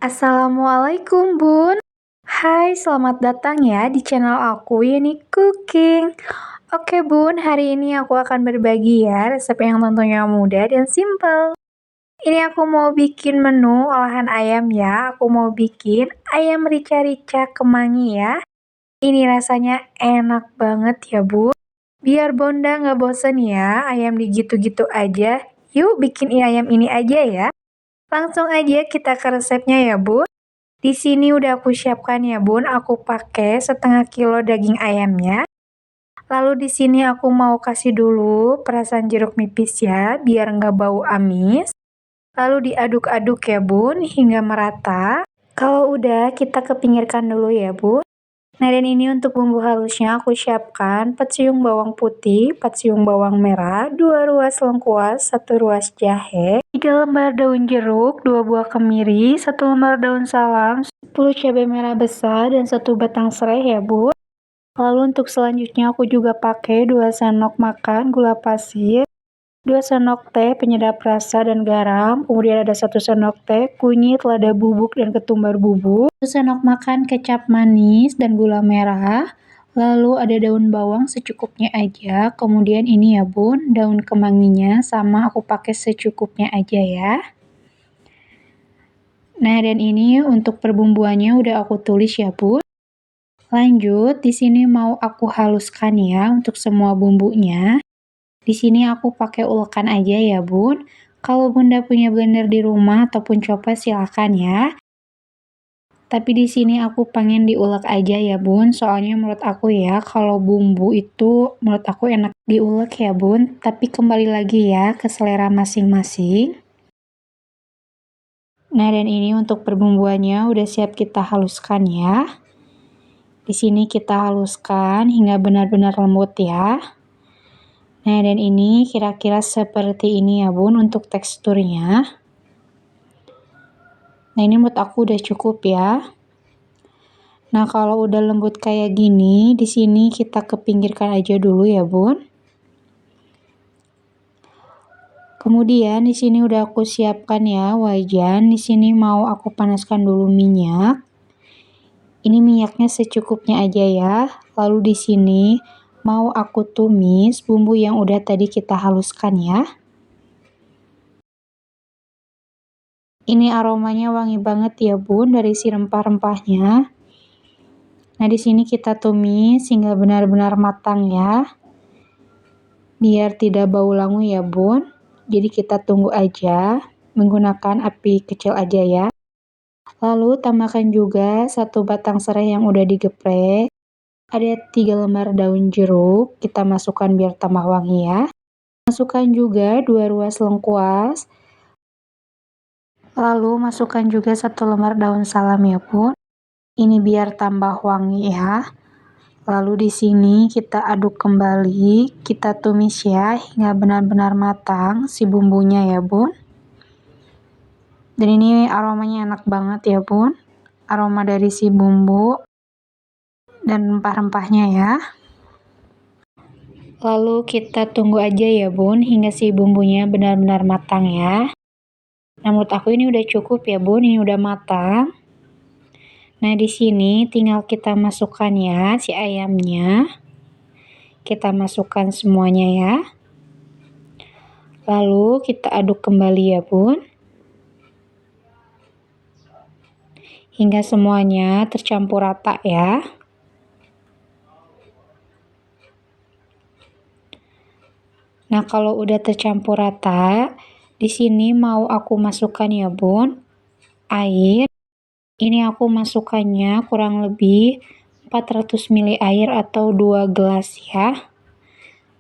Assalamualaikum Bun. Hai, selamat datang ya di channel aku Unique Cooking. Oke Bun, hari ini aku akan berbagi ya resep yang tentunya mudah dan simple. Ini aku mau bikin menu olahan ayam ya. Aku mau bikin ayam rica-rica kemangi ya. Ini rasanya enak banget ya Bun. Biar Bonda nggak bosen ya, ayam digitu-gitu aja. Yuk bikin ayam ini aja ya. Langsung aja kita ke resepnya ya Bun. Di sini udah aku siapkan ya Bun, aku pakai setengah kilo daging ayamnya. Lalu di sini aku mau kasih dulu perasan jeruk nipis ya, biar nggak bau amis. Lalu diaduk-aduk ya Bun, hingga merata. Kalau udah, kita kepinggirkan dulu ya Bun. Nah dan ini untuk bumbu halusnya aku siapkan 4 siung bawang putih, 4 siung bawang merah, 2 ruas lengkuas, 1 ruas jahe, 3 lembar daun jeruk, 2 buah kemiri, 1 lembar daun salam, 10 cabai merah besar, dan 1 batang serai ya Bun. Lalu untuk selanjutnya aku juga pakai 2 sendok makan gula pasir, 2 sendok teh penyedap rasa dan garam, kemudian ada 1 sendok teh kunyit, lada bubuk, dan ketumbar bubuk, 1 sendok makan kecap manis dan gula merah, lalu ada daun bawang secukupnya aja, kemudian ini ya Bun, daun kemanginya sama aku pakai secukupnya aja ya. Nah dan ini untuk perbumbuannya udah aku tulis ya Bun. Lanjut, di sini mau aku haluskan ya untuk semua bumbunya. Di sini aku pakai ulekan aja ya Bun. Kalau Bunda punya blender di rumah ataupun chopper silakan ya. Tapi di sini aku pengen diulek aja ya Bun. Soalnya menurut aku ya kalau bumbu itu menurut aku enak diulek ya Bun. Tapi kembali lagi ya ke selera masing-masing. Nah dan ini untuk perbumbuannya udah siap kita haluskan ya. Di sini kita haluskan hingga benar-benar lembut ya. Nah, dan ini kira-kira seperti ini ya Bun untuk teksturnya. Nah, ini menurut aku udah cukup ya. Nah, kalau udah lembut kayak gini, di sini kita kepinggirkan aja dulu ya Bun. Kemudian di sini udah aku siapkan ya wajan. Di sini mau aku panaskan dulu minyak. Ini minyaknya secukupnya aja ya. Lalu di sini mau aku tumis bumbu yang udah tadi kita haluskan ya. Ini aromanya wangi banget ya Bun dari si rempah-rempahnya. Nah, di sini kita tumis hingga benar-benar matang ya. Biar tidak bau langu ya Bun. Jadi kita tunggu aja menggunakan api kecil aja ya. Lalu tambahkan juga 1 batang serai yang udah digeprek. Ada 3 lembar daun jeruk, kita masukkan biar tambah wangi ya. Masukkan juga 2 ruas lengkuas. Lalu masukkan juga 1 lembar daun salam ya Bun. Ini biar tambah wangi ya. Lalu di sini kita aduk kembali, kita tumis ya hingga benar-benar matang si bumbunya ya Bun. Dan ini aromanya enak banget ya Bun. Aroma dari si bumbu dan rempah-rempahnya ya. Lalu kita tunggu aja ya Bun hingga si bumbunya benar-benar matang ya. Nah, menurut aku ini udah cukup ya Bun, ini udah matang. Nah, di sini tinggal kita masukkan ya si ayamnya. Kita masukkan semuanya ya. Lalu kita aduk kembali ya Bun. Hingga semuanya tercampur rata ya. Nah, kalau udah tercampur rata, di sini mau aku masukkan ya Bun, air. Ini aku masukkannya kurang lebih 400 ml air atau 2 gelas ya.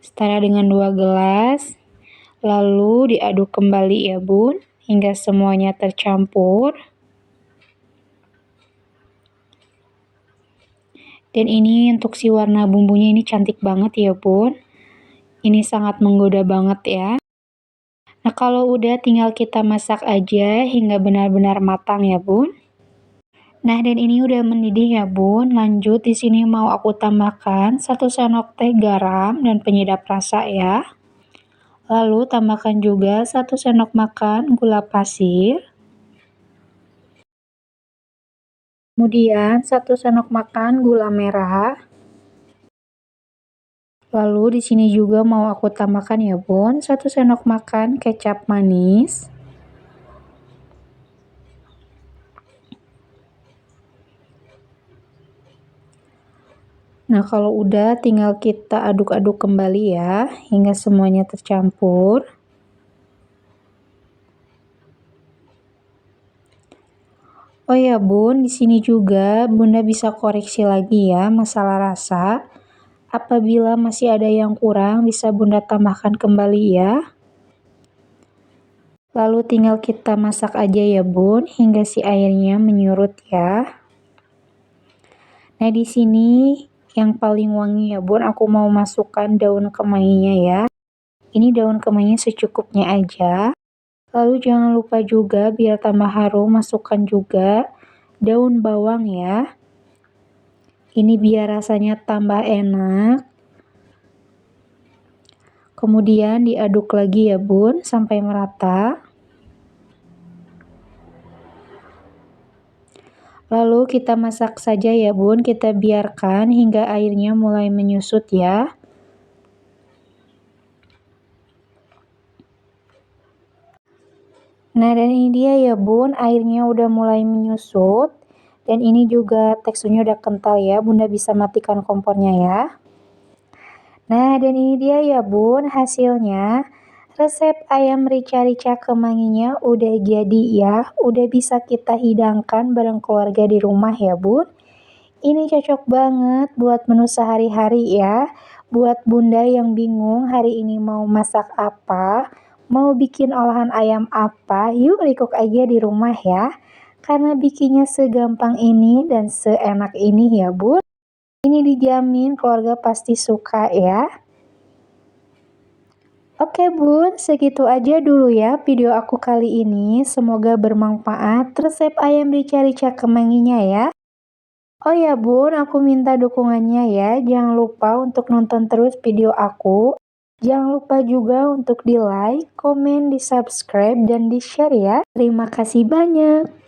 Setara dengan 2 gelas. Lalu diaduk kembali ya Bun, hingga semuanya tercampur. Dan ini untuk si warna bumbunya ini cantik banget ya Bun. Ini sangat menggoda banget ya. Nah, kalau udah tinggal kita masak aja hingga benar-benar matang ya Bun. Nah, dan ini udah mendidih ya Bun. Lanjut di sini mau aku tambahkan 1 sendok teh garam dan penyedap rasa ya. Lalu tambahkan juga 1 sendok makan gula pasir. Kemudian 1 sendok makan gula merah. Lalu di sini juga mau aku tambahkan ya Bun, 1 sendok makan kecap manis. Nah, kalau udah tinggal kita aduk-aduk kembali ya, hingga semuanya tercampur. Oh ya Bun, di sini juga Bunda bisa koreksi lagi ya masalah rasa. Apabila masih ada yang kurang, bisa Bunda tambahkan kembali ya. Lalu tinggal kita masak aja ya Bun, hingga si airnya menyurut ya. Nah, di sini yang paling wangi ya Bun, aku mau masukkan daun kemanginya ya. Ini daun kemangi secukupnya aja. Lalu jangan lupa juga biar tambah harum masukkan juga daun bawang ya. Ini biar rasanya tambah enak. Kemudian diaduk lagi ya Bun sampai merata. Lalu kita masak saja ya Bun, kita biarkan hingga airnya mulai menyusut ya. Nah, dan ini dia ya Bun, airnya udah mulai menyusut. Dan ini juga teksturnya udah kental ya, Bunda bisa matikan kompornya ya. Nah, dan ini dia ya Bun, hasilnya. Resep ayam rica-rica kemanginya udah jadi ya, udah bisa kita hidangkan bareng keluarga di rumah ya Bun. Ini cocok banget buat menu sehari-hari ya. Buat Bunda yang bingung hari ini mau masak apa, mau bikin olahan ayam apa, yuk recook aja di rumah ya. Karena bikinnya segampang ini dan seenak ini ya Bun. Ini dijamin keluarga pasti suka ya. Oke Bun, segitu aja dulu ya video aku kali ini. Semoga bermanfaat resep ayam rica-rica kemanginya ya. Oh ya Bun, aku minta dukungannya ya. Jangan lupa untuk nonton terus video aku. Jangan lupa juga untuk di like, komen, di subscribe, dan di share ya. Terima kasih banyak.